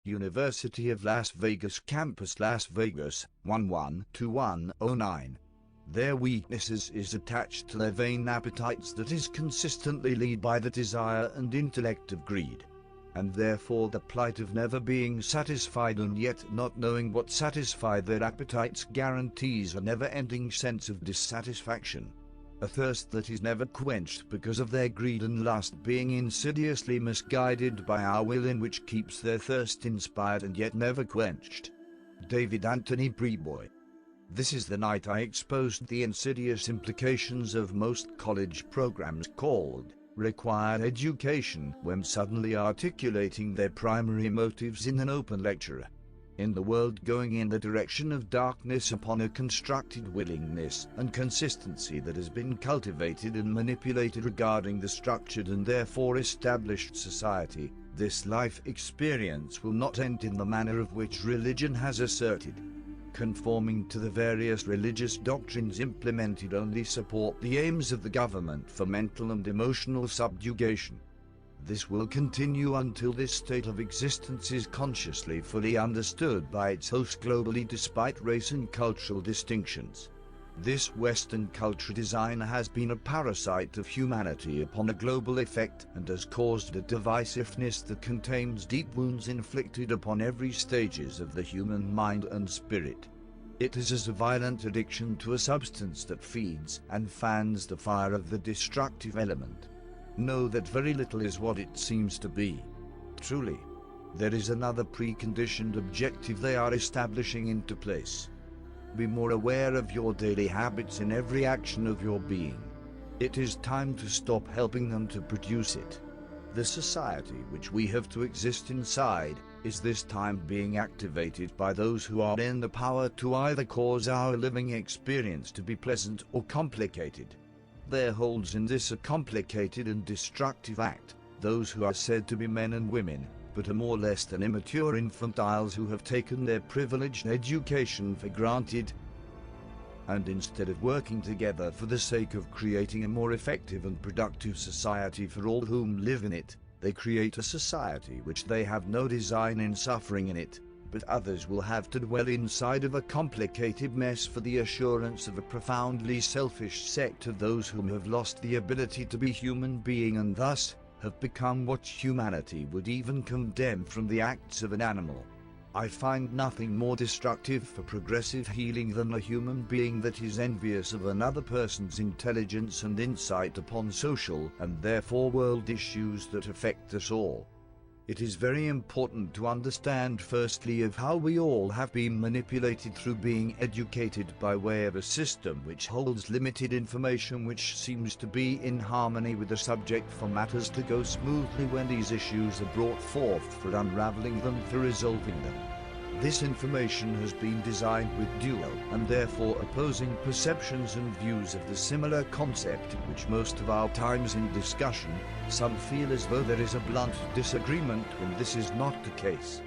University of Las Vegas Campus Las Vegas, 112109. Their weaknesses is attached to their vain appetites that is consistently led by the desire and intellect of greed, and therefore the plight of never being satisfied and yet not knowing what satisfy their appetites guarantees a never-ending sense of dissatisfaction, a thirst that is never quenched because of their greed and lust being insidiously misguided by our will, in which keeps their thirst inspired and yet never quenched. David Anthony Preboy. This is the night I exposed the insidious implications of most college programs called required education when suddenly articulating their primary motives in an open lecture. In the world going in the direction of darkness upon a constructed willingness and consistency that has been cultivated and manipulated regarding the structured and therefore established society, this life experience will not end in the manner of which religion has asserted. Conforming to the various religious doctrines implemented only support the aims of the government for mental and emotional subjugation. This will continue until this state of existence is consciously fully understood by its host globally despite race and cultural distinctions. This Western culture design has been a parasite of humanity upon a global effect and has caused a divisiveness that contains deep wounds inflicted upon every stages of the human mind and spirit. It is as a violent addiction to a substance that feeds and fans the fire of the destructive element. Know that very little is what it seems to be. Truly, there is another preconditioned objective they are establishing into place. Be more aware of your daily habits in every action of your being. It is time to stop helping them to produce it. The society which we have to exist inside is this time being activated by those who are in the power to either cause our living experience to be pleasant or complicated. There holds in this a complicated and destructive act, those who are said to be men and women, but are more less than immature infantiles who have taken their privileged education for granted, and instead of working together for the sake of creating a more effective and productive society for all whom live in it, they create a society which they have no design in suffering in it, but others will have to dwell inside of a complicated mess for the assurance of a profoundly selfish sect of those whom have lost the ability to be human being and thus have become what humanity would even condemn from the acts of an animal. I find nothing more destructive for progressive healing than a human being that is envious of another person's intelligence and insight upon social and therefore world issues that affect us all. It is very important to understand firstly of how we all have been manipulated through being educated by way of a system which holds limited information, which seems to be in harmony with the subject for matters to go smoothly when these issues are brought forth for unraveling them, for resolving them. This information has been designed with dual and therefore opposing perceptions and views of the similar concept, which most of our times in discussion, some feel as though there is a blunt disagreement when this is not the case.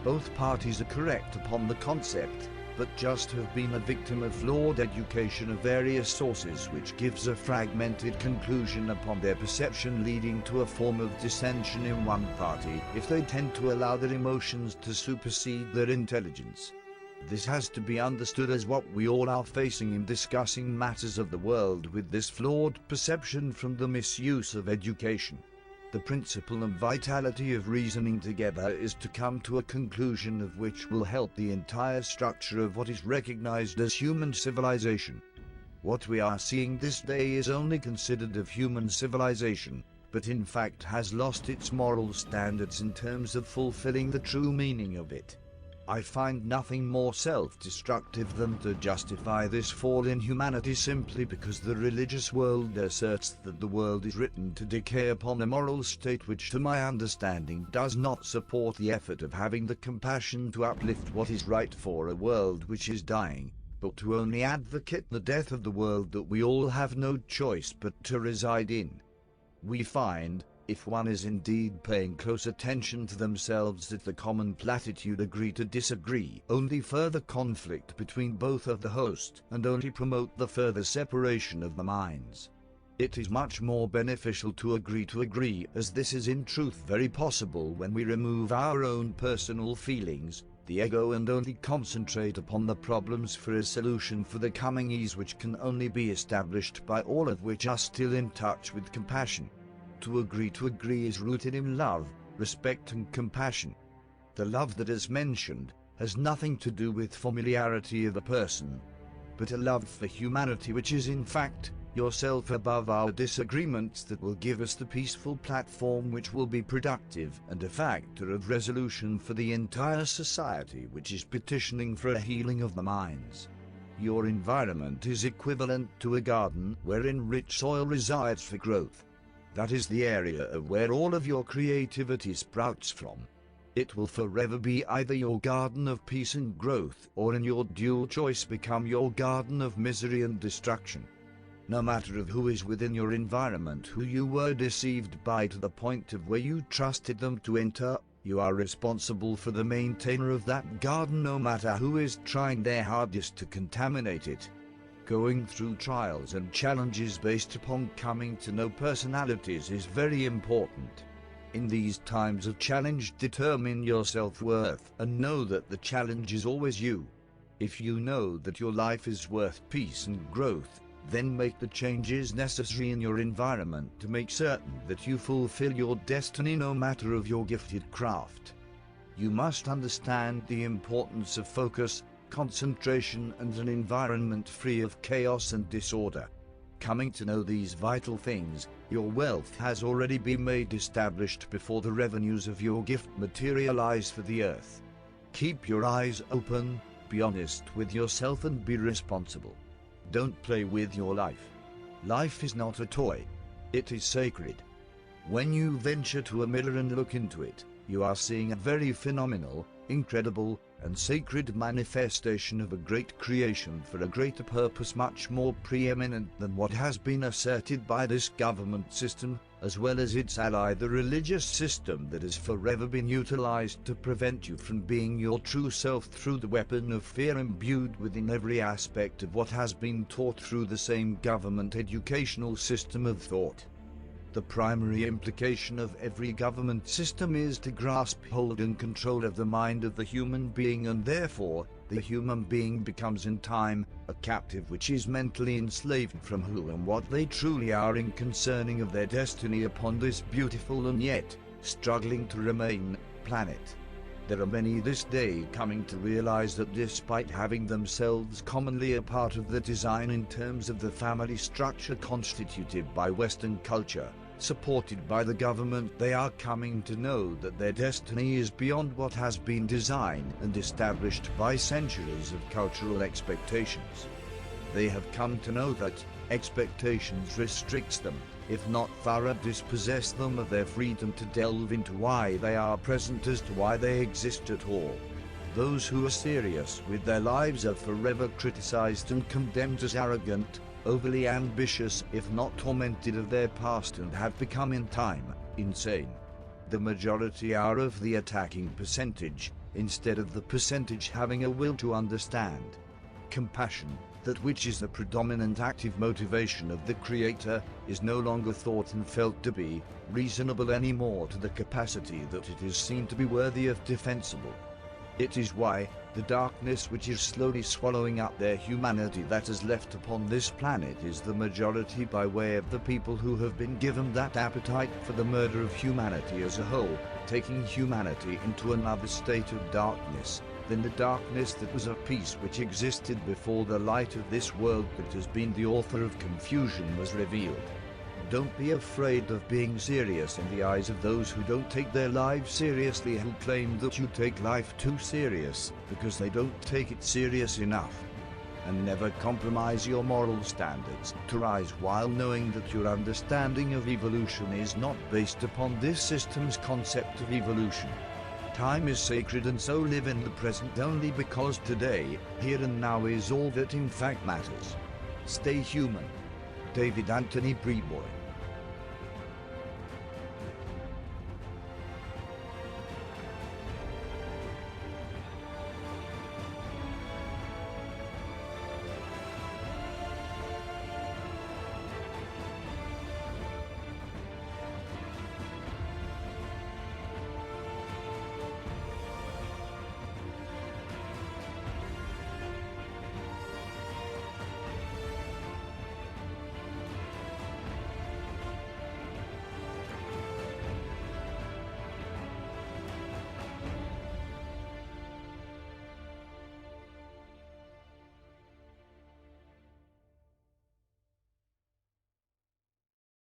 Both parties are correct upon the concept, but just have been a victim of flawed education of various sources, which gives a fragmented conclusion upon their perception, leading to a form of dissension in one party if they tend to allow their emotions to supersede their intelligence. This has to be understood as what we all are facing in discussing matters of the world with this flawed perception from the misuse of education. The principle and vitality of reasoning together is to come to a conclusion of which will help the entire structure of what is recognized as human civilization. What we are seeing this day is only considered of human civilization, but in fact has lost its moral standards in terms of fulfilling the true meaning of it. I find nothing more self-destructive than to justify this fall in humanity simply because the religious world asserts that the world is written to decay upon a moral state which to my understanding does not support the effort of having the compassion to uplift what is right for a world which is dying, but to only advocate the death of the world that we all have no choice but to reside in. We find, if one is indeed paying close attention to themselves, that the common platitude agree to disagree only further conflict between both of the host and only promote the further separation of the minds. It is much more beneficial to agree, as this is in truth very possible when we remove our own personal feelings, the ego, and only concentrate upon the problems for a solution for the coming ease, which can only be established by all of which are still in touch with compassion. To agree is rooted in love, respect and compassion. The love that is mentioned has nothing to do with familiarity of a person, but a love for humanity, which is in fact yourself above our disagreements, that will give us the peaceful platform which will be productive and a factor of resolution for the entire society which is petitioning for a healing of the minds. Your environment is equivalent to a garden wherein rich soil resides for growth. That is the area of where all of your creativity sprouts from. It will forever be either your garden of peace and growth, or in your dual choice become your garden of misery and destruction. No matter of who is within your environment, who you were deceived by to the point of where you trusted them to enter, you are responsible for the maintainer of that garden, no matter who is trying their hardest to contaminate it. Going through trials and challenges based upon coming to know personalities is very important. In these times of challenge, determine your self-worth and know that the challenge is always you. If you know that your life is worth peace and growth, then make the changes necessary in your environment to make certain that you fulfill your destiny, no matter of your gifted craft. You must understand the importance of focus, concentration and an environment free of chaos and disorder. Coming to know these vital things, your wealth has already been made established before the revenues of your gift materialize for the earth. Keep your eyes open, be honest with yourself and be responsible. Don't play with your life. Life is not a toy. It is sacred. When you venture to a mirror and look into it, you are seeing a very phenomenal, incredible, and sacred manifestation of a great creation for a greater purpose, much more preeminent than what has been asserted by this government system, as well as its ally, the religious system that has forever been utilized to prevent you from being your true self through the weapon of fear imbued within every aspect of what has been taught through the same government educational system of thought. The primary implication of every government system is to grasp hold and control of the mind of the human being, and therefore the human being becomes in time a captive which is mentally enslaved from who and what they truly are in concerning of their destiny upon this beautiful and yet struggling to remain planet. There are many this day coming to realize that despite having themselves commonly a part of the design in terms of the family structure constituted by Western culture, supported by the government, they are coming to know that their destiny is beyond what has been designed and established by centuries of cultural expectations. They have come to know that expectations restricts them, if not thorough dispossess them of their freedom to delve into why they are present as to why they exist at all. Those who are serious with their lives are forever criticized and condemned as arrogant, overly ambitious, if not tormented of their past, and have become in time insane. The majority are of the attacking percentage, instead of the percentage having a will to understand. Compassion, that which is the predominant active motivation of the Creator, is no longer thought and felt to be reasonable anymore to the capacity that it is seen to be worthy of defensible. It is why the darkness which is slowly swallowing up their humanity that is left upon this planet is the majority, by way of the people who have been given that appetite for the murder of humanity as a whole, taking humanity into another state of darkness than the darkness that was of peace which existed before the light of this world that has been the author of confusion was revealed. Don't be afraid of being serious in the eyes of those who don't take their lives seriously, who claim that you take life too serious, because they don't take it serious enough. And never compromise your moral standards to rise while knowing that your understanding of evolution is not based upon this system's concept of evolution. Time is sacred, and so live in the present only, because today, here and now, is all that in fact matters. Stay human. David Anthony Preboy.